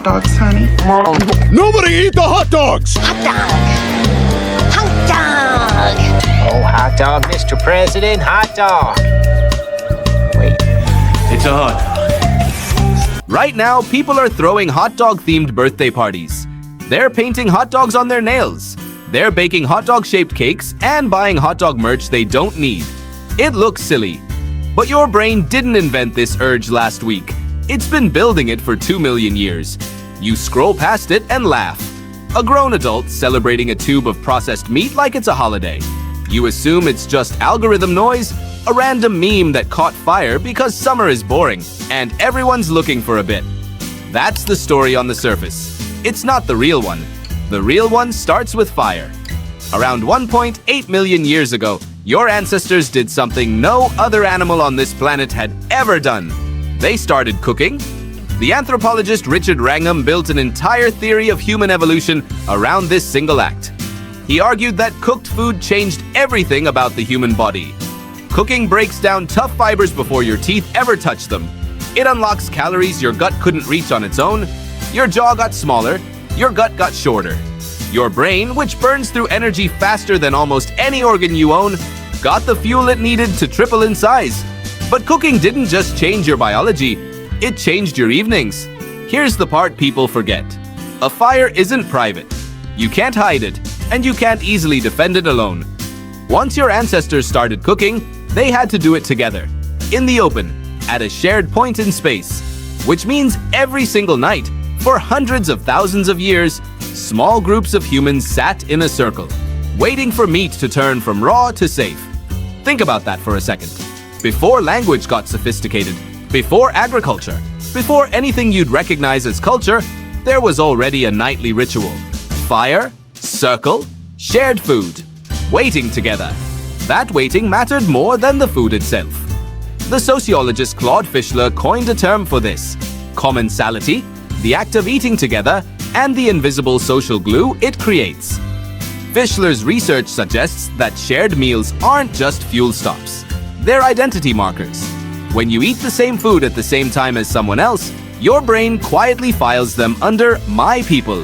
hot dogs, honey. Nobody eat the hot dogs! Hot dog! Hot dog! Oh, hot dog, Mr. President, hot dog. Wait. It's a hot dog. Right now, people are throwing hot dog-themed birthday parties. They're painting hot dogs on their nails. They're baking hot dog-shaped cakes and buying hot dog merch they don't need. It looks silly. But your brain didn't invent this urge last week. It's been building it for 2 million years. You scroll past it and laugh. A grown adult celebrating a tube of processed meat like it's a holiday. You assume it's just algorithm noise, a random meme that caught fire because summer is boring and everyone's looking for a bit. That's the story on the surface. It's not the real one. The real one starts with fire. Around 1.8 million years ago, your ancestors did something no other animal on this planet had ever done. They started cooking. The anthropologist Richard Wrangham built an entire theory of human evolution around this single act. He argued that cooked food changed everything about the human body. Cooking breaks down tough fibers before your teeth ever touch them. It unlocks calories your gut couldn't reach on its own. Your jaw got smaller. Your gut got shorter. Your brain, which burns through energy faster than almost any organ you own, got the fuel it needed to triple in size. But cooking didn't just change your biology, it changed your evenings. Here's the part people forget. A fire isn't private. You can't hide it, and you can't easily defend it alone. Once your ancestors started cooking, they had to do it together, in the open, at a shared point in space. Which means every single night, for hundreds of thousands of years, small groups of humans sat in a circle, waiting for meat to turn from raw to safe. Think about that for a second. Before language got sophisticated, before agriculture, before anything you'd recognize as culture, there was already a nightly ritual. Fire, circle, shared food, waiting together. That waiting mattered more than the food itself. The sociologist Claude Fischler coined a term for this: commensality, the act of eating together, and the invisible social glue it creates. Fischler's research suggests that shared meals aren't just fuel stops. They're identity markers. When you eat the same food at the same time as someone else, your brain quietly files them under "my people."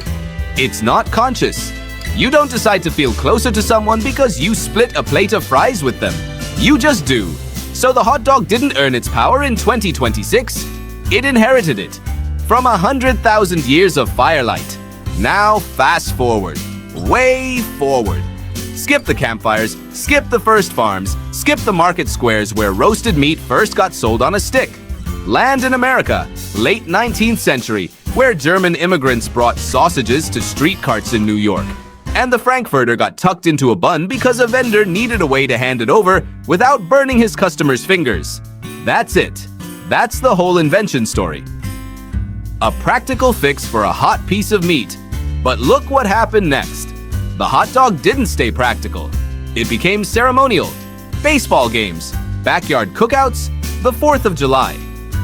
It's not conscious. You don't decide to feel closer to someone because you split a plate of fries with them. You just do. So the hot dog didn't earn its power in 2026. It inherited it from 100,000 years of firelight. Now fast forward. Way forward. Skip the campfires, skip the first farms, skip the market squares where roasted meat first got sold on a stick. Land in America, late 19th century, where German immigrants brought sausages to street carts in New York. And the Frankfurter got tucked into a bun because a vendor needed a way to hand it over without burning his customers' fingers. That's it. That's the whole invention story. A practical fix for a hot piece of meat. But look what happened next. The hot dog didn't stay practical. It became ceremonial. Baseball games, backyard cookouts, the 4th of July.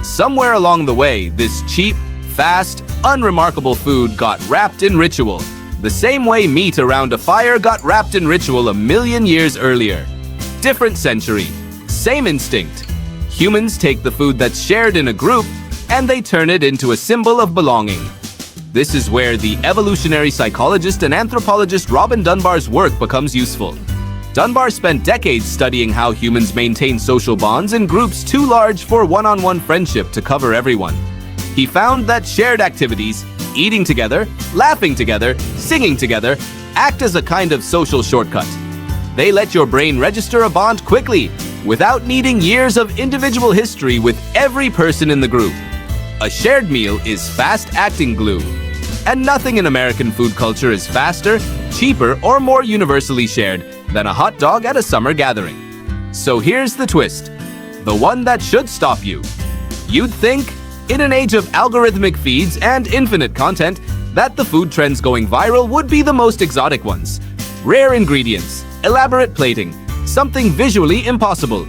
Somewhere along the way, this cheap, fast, unremarkable food got wrapped in ritual. The same way meat around a fire got wrapped in ritual a million years earlier. Different century, same instinct. Humans take the food that's shared in a group and they turn it into a symbol of belonging. This is where the evolutionary psychologist and anthropologist Robin Dunbar's work becomes useful. Dunbar spent decades studying how humans maintain social bonds in groups too large for one-on-one friendship to cover everyone. He found that shared activities, eating together, laughing together, singing together, act as a kind of social shortcut. They let your brain register a bond quickly, without needing years of individual history with every person in the group. A shared meal is fast-acting glue. And nothing in American food culture is faster, cheaper, or more universally shared than a hot dog at a summer gathering. So here's the twist, the one that should stop you. You'd think, in an age of algorithmic feeds and infinite content, that the food trends going viral would be the most exotic ones. Rare ingredients, elaborate plating, something visually impossible.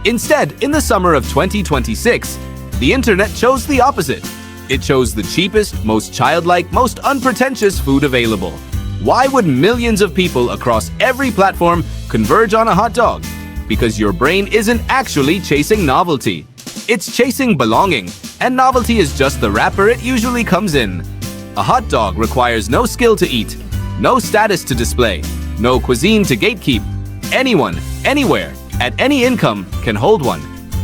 Instead, in the summer of 2026, the internet chose the opposite. It chose the cheapest, most childlike, most unpretentious food available. Why would millions of people across every platform converge on a hot dog? Because your brain isn't actually chasing novelty. It's chasing belonging, and novelty is just the wrapper it usually comes in. A hot dog requires no skill to eat, no status to display, no cuisine to gatekeep. Anyone, anywhere, at any income can hold one.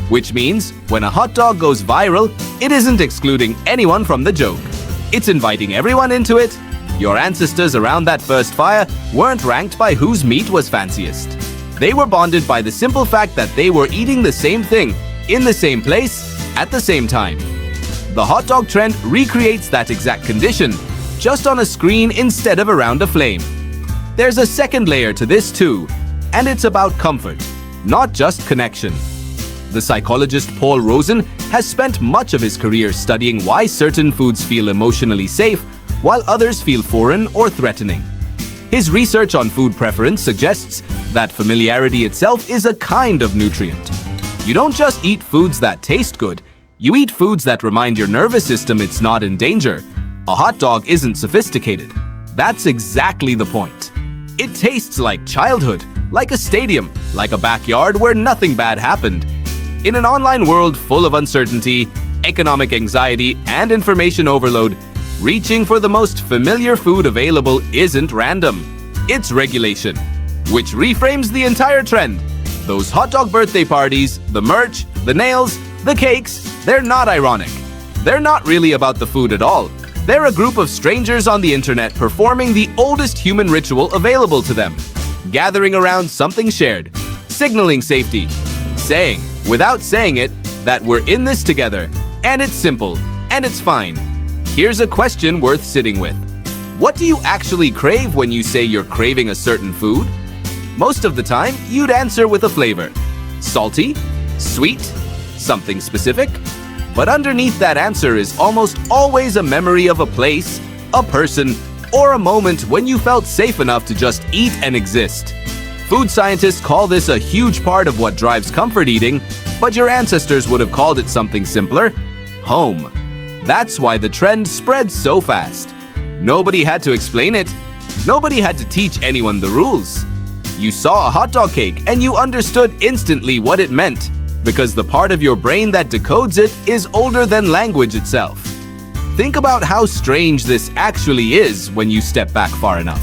Which means, when a hot dog goes viral, it isn't excluding anyone from the joke. It's inviting everyone into it. Your ancestors around that first fire weren't ranked by whose meat was fanciest. They were bonded by the simple fact that they were eating the same thing, in the same place, at the same time. The hot dog trend recreates that exact condition, just on a screen instead of around a flame. There's a second layer to this too, and it's about comfort, not just connection. The psychologist Paul Rozin has spent much of his career studying why certain foods feel emotionally safe while others feel foreign or threatening. His research on food preference suggests that familiarity itself is a kind of nutrient. You don't just eat foods that taste good, you eat foods that remind your nervous system it's not in danger. A hot dog isn't sophisticated. That's exactly the point. It tastes like childhood, like a stadium, like a backyard where nothing bad happened. In an online world full of uncertainty, economic anxiety, and information overload, reaching for the most familiar food available isn't random. It's regulation, which reframes the entire trend. Those hot dog birthday parties, the merch, the nails, the cakes, they're not ironic. They're not really about the food at all. They're a group of strangers on the internet performing the oldest human ritual available to them, gathering around something shared, signaling safety, saying, without saying it, that we're in this together, and it's simple, and it's fine. Here's a question worth sitting with. What do you actually crave when you say you're craving a certain food? Most of the time, you'd answer with a flavor. Salty? Sweet? Something specific? But underneath that answer is almost always a memory of a place, a person, or a moment when you felt safe enough to just eat and exist. Food scientists call this a huge part of what drives comfort eating, but your ancestors would have called it something simpler: home. That's why the trend spread so fast. Nobody had to explain it. Nobody had to teach anyone the rules. You saw a hot dog cake and you understood instantly what it meant, because the part of your brain that decodes it is older than language itself. Think about how strange this actually is when you step back far enough.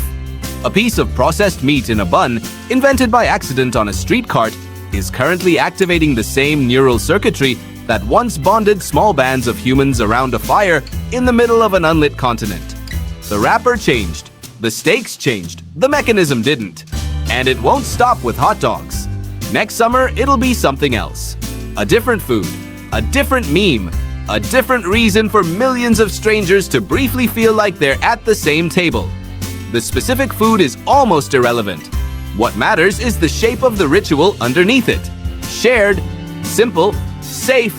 A piece of processed meat in a bun, invented by accident on a street cart, is currently activating the same neural circuitry that once bonded small bands of humans around a fire in the middle of an unlit continent. The wrapper changed, the stakes changed, the mechanism didn't. And it won't stop with hot dogs. Next summer, it'll be something else. A different food, a different meme, a different reason for millions of strangers to briefly feel like they're at the same table. The specific food is almost irrelevant. What matters is the shape of the ritual underneath it. Shared, simple, safe,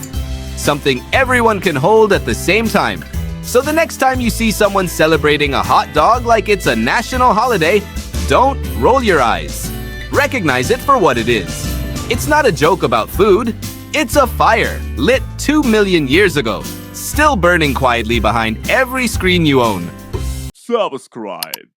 something everyone can hold at the same time. So the next time you see someone celebrating a hot dog like it's a national holiday, don't roll your eyes. Recognize it for what it is. It's not a joke about food. It's a fire lit 2 million years ago, still burning quietly behind every screen you own. Subscribe.